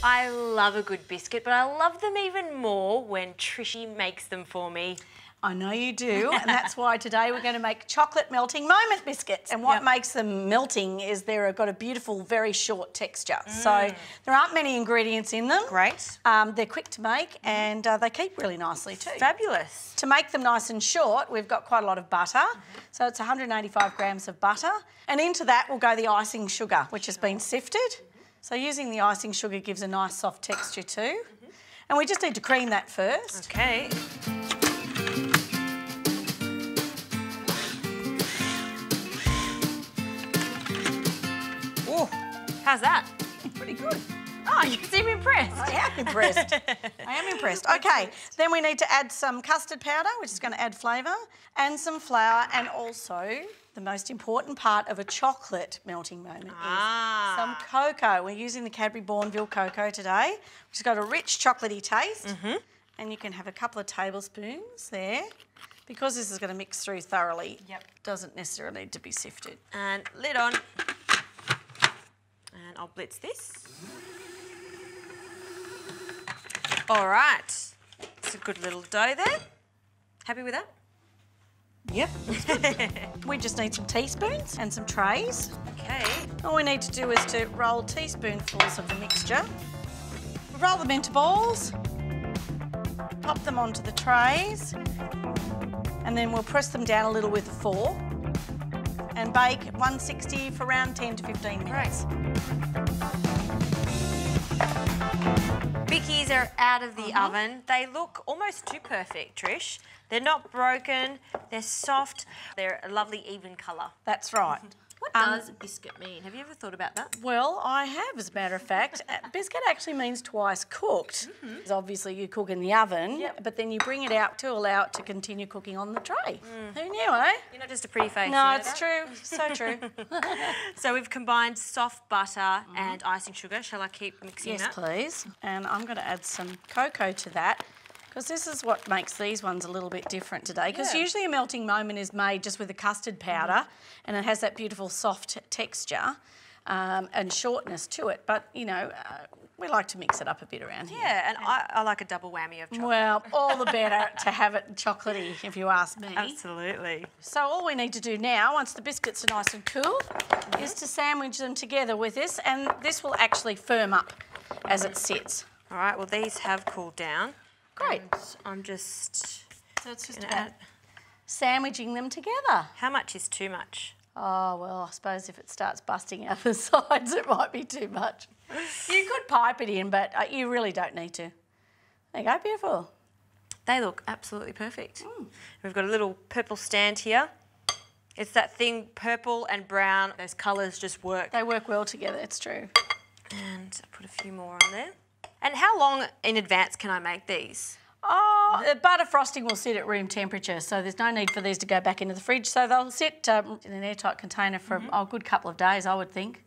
I love a good biscuit, but I love them even more when Trishy makes them for me. I know you do, and that's why today we're going to make chocolate melting moment biscuits. And what makes them melting is they've got a beautiful, very short texture. So there aren't many ingredients in them. Great. They're quick to make and they keep really nicely too. Fabulous. To make them nice and short, we've got quite a lot of butter. So it's 185 grams of butter. And into that will go the icing sugar, which has been sifted. So using the icing sugar gives a nice soft texture too. And we just need to cream that first. Okay. Oh, how's that? Pretty good. Oh, you seem impressed. I am impressed. I am impressed. Okay, then we need to add some custard powder, which is going to add flavour, and some flour, and also the most important part of a chocolate melting moment is some cocoa. We're using the Cadbury Bourneville cocoa today, which has got a rich chocolatey taste, and you can have a couple of tablespoons there. Because this is going to mix through thoroughly, doesn't necessarily need to be sifted. And lid on. And I'll blitz this. All right. It's a good little dough there. Happy with that? Yep. We just need some teaspoons and some trays. Okay. All we need to do is to roll teaspoonfuls of the mixture. Roll them into balls. Pop them onto the trays. And then we'll press them down a little with a fork and bake 160 for around 10 to 15 minutes. Bickies are out of the oven. They look almost too perfect, Trish. They're not broken, they're soft, they're a lovely even colour. That's right. What does biscuit mean? Have you ever thought about that? Well, I have, as a matter of fact. Biscuit actually means twice cooked. Obviously, you cook in the oven, but then you bring it out to allow it to continue cooking on the tray. Who knew, eh? You're not just a pretty face. No, it's true. So true. So we've combined soft butter and icing sugar. Shall I keep mixing that? Yes, please. And I'm going to add some cocoa to that, because this is what makes these ones a little bit different today. Because usually a melting moment is made just with a custard powder and it has that beautiful soft texture and shortness to it. But, you know, we like to mix it up a bit around here. Yeah, and I like a double whammy of chocolate. Well, all the better to have it chocolatey, if you ask me. Absolutely. So all we need to do now, once the biscuits are nice and cool, is to sandwich them together with this, and this will actually firm up as it sits. All right, well, these have cooled down. Great. And I'm just... So it's just about sandwiching them together. How much is too much? Oh, well, I suppose if it starts busting out the sides, it might be too much. You could pipe it in, but you really don't need to. There you go, beautiful. They look absolutely perfect. We've got a little purple stand here. It's that thing, purple and brown. Those colours just work. They work well together, it's true. And I'll put a few more on there. And how long in advance can I make these? Oh, the butter frosting will sit at room temperature, so there's no need for these to go back into the fridge. So they'll sit in an airtight container for a good couple of days, I would think.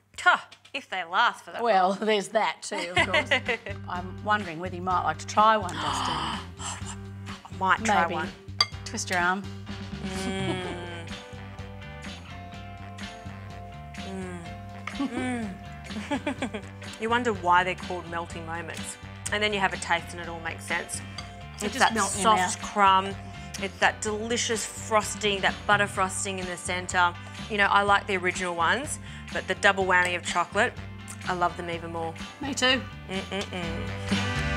If they last for that Well, there's that too, of course. I'm wondering whether you might like to try one, Justine. I might try one. Twist your arm. You wonder why they're called melting moments. And then you have a taste and it all makes sense. It's just that melt in your mouth. soft crumb. It's that delicious frosting, that butter frosting in the centre. You know, I like the original ones, but the double whammy of chocolate, I love them even more. Me too. Mm-mm-mm.